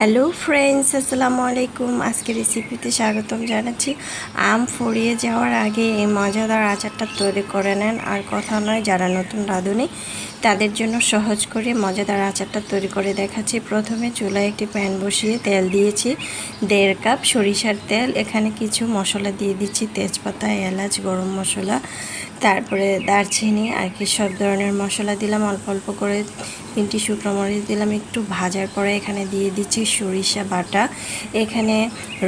Hello friends, আসসালামু আলাইকুম। আজকে রেসিপিতে স্বাগতম জানাচ্ছি। আম ফুরিয়ে যাওয়ার আগে এই মজাদার আচারটা তৈরি করে নেন। আর কথা নয়, যারা নতুন রাঁধুনি তাদের জন্য সহজ করে মজাদার আচারটা তৈরি করে দেখাচ্ছি। প্রথমে চুলায় একটি প্যান বসিয়ে তেল দিয়েছি 1.5 কাপ সরিষার তেল। এখানে কিছু মশলা দিয়ে দিচ্ছি, তেজপাতা, এলাচ, গরম মশলা, তারপরে দারচিনি আর কি সব ধরনের মশলা দিলাম অল্প অল্প করে। 3টি শুকনো মরিচ দিলাম। একটু ভাজার পরে এখানে দিয়ে দিচ্ছি সরিষা বাটা। এখানে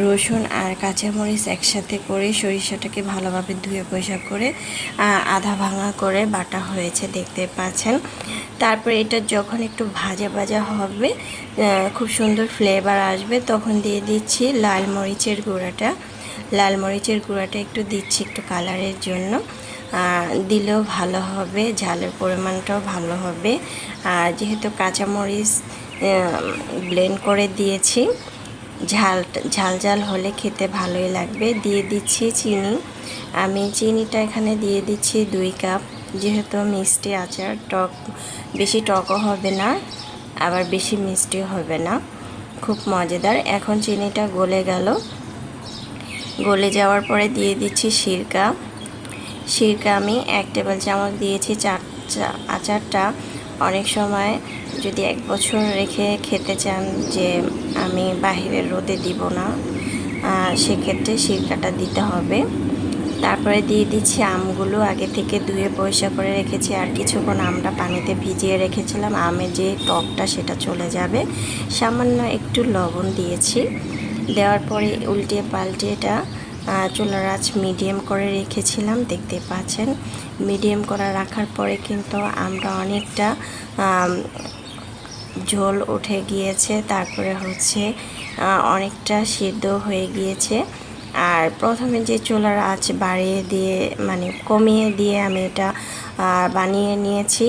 রসুন আর কাঁচামরিচ একসাথে করে সরিষাটাকে ভালোভাবে ধুয়ে পরিষ্কার করে আধা ভাঙা করে বাটা হয়েছে, দেখতে পাচ্ছেন। তারপরে এটা যখন একটু ভাজা ভাজা হবে, খুব সুন্দর ফ্লেভার আসবে, তখন দিয়ে দিচ্ছি লাল মরিচের গুঁড়াটা। লাল মরিচের গুঁড়াটা একটু দিচ্ছি একটু কালারের জন্য, দিলেও ভালো হবে, ঝালের পরিমাণটাও ভালো হবে। আর যেহেতু কাঁচামরিচ ব্লেন্ড করে দিয়েছি, ঝাল ঝাল হলে খেতে ভালোই লাগবে। দিয়ে দিচ্ছি চিনি। আমি চিনিটা এখানে দিয়ে দিচ্ছি 2 কাপ। যেহেতু মিষ্টি আচার, টক বেশি টকও হবে না, আবার বেশি মিষ্টিও হবে না, খুব মজাদার। এখন চিনিটা গলে গেল। গলে যাওয়ার পরে দিয়ে দিচ্ছি সিরকা। আমি 1 টেবিল চামচ দিয়েছি। আচারটা অনেক সময় যদি 1 বছর রেখে খেতে চান, যে আমি বাহিরের রোদে দিব না, সেক্ষেত্রে সিরকাটা দিতে হবে। তারপরে দিয়ে দিচ্ছি আমগুলো আগে থেকে ধুয়ে পরিষ্কার করে রেখেছি। আর কিছুক্ষণ আমটা পানিতে ভিজিয়ে রেখেছিলাম, আমের যে টকটা সেটা চলে যাবে। সামান্য একটু লবণ দিয়েছি। দেওয়ার পরে উল্টে পাল্টে এটা চুলার আঁচ মিডিয়াম করে রেখেছিলাম, দেখতে পাচ্ছেন। মিডিয়াম করে রাখার পরে কিন্তু আমরা অনেকটা ঝোল উঠে গিয়েছে, তারপরে অনেকটা সিদ্ধ হয়ে গিয়েছে। আর প্রথমে যে চুলার আঁচ বাড়িয়ে দিয়ে কমিয়ে দিয়ে আমি এটা বানিয়ে নিয়েছি।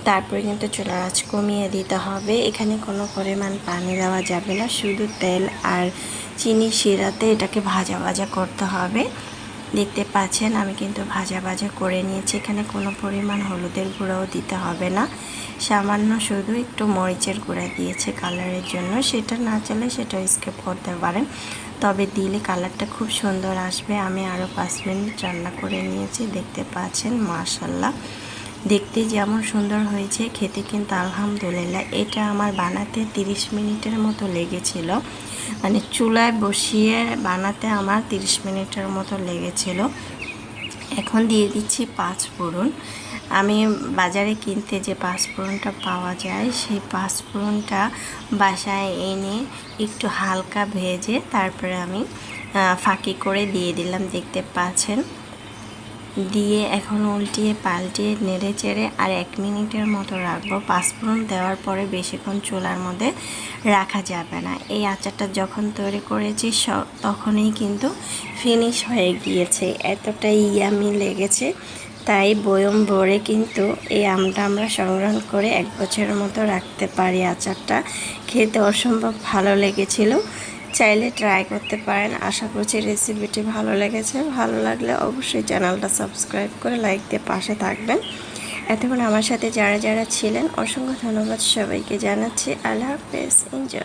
তারপরে কিন্তু চুলার আঁচ কমিয়ে দিতে হবে। এখানে কোনো পরিমাণ পানি দেওয়া যাবে না, শুধু তেল আর চিনি শিরাতে এটাকে ভাজা ভাজা করতে হবে। দেখতে পাচ্ছেন আমি কিন্তু ভাজা ভাজা করে নিয়েছি। এখানে কোনো পরিমাণ হলুদের গুঁড়াও দিতে হবে না, সামান্য শুধু একটু মরিচের গুঁড়া দিয়েছে কালারের জন্য। সেটা না চাইলে সেটা স্কিপ করতে পারেন, তবে দিলে কালারটা খুব সুন্দর আসবে। আমি আরও 5 মিনিট রান্না করে নিয়েছি, দেখতে পাচ্ছেন। মাশাআল্লাহ, দেখতে যেমন সুন্দর হয়েছে, খেতে কিন্তু আলহামদুলিল্লাহ। এটা আমার বানাতে 30 মিনিটের মতো লেগেছিল, চুলায় বসিয়ে বানাতে আমার 30 মিনিটের মতো লেগেছিল। এখন দিয়ে দিচ্ছি 5 ফোড়ন। আমি বাজারে কিনতে যে 5 ফোড়নটা পাওয়া যায়, সেই 5 ফোড়নটা বাসায় এনে একটু হালকা ভেজে তারপরে আমি ফাঁকি করে দিয়ে দিলাম, দেখতে পাচ্ছেন। দিয়ে এখন উল্টিয়ে পাল্টিয়ে নেড়ে চেড়ে আর 1 মিনিটের মতো রাখবো। 5 ফোড়ন দেওয়ার পরে বেশিক্ষণ চুলার মধ্যে রাখা যাবে না। এই আচারটা যখন তৈরি করেছি তখনই কিন্তু ফিনিশ হয়ে গিয়েছে, এতটাই ইয়ামি লেগেছে। তাই বয়ম ভরে কিন্তু এই আমটা আমরা সংগ্রহ করে 1 বছরের মতো রাখতে পারি। আচারটা খেতে অসম্ভব ভালো লেগেছিল, চাইলে ট্রাই করতে পারেন। আশা করছি রেসিপিটি ভালো লেগেছে। ভালো লাগলে অবশ্যই চ্যানেলটা সাবস্ক্রাইব করে লাইক দিয়ে পাশে থাকবেন। এতক্ষণ আমার সাথে যারা ছিলেন অসংখ্য ধন্যবাদ সবাইকে জানাচ্ছি। আল্লাহ হাফেজ। এনজয়।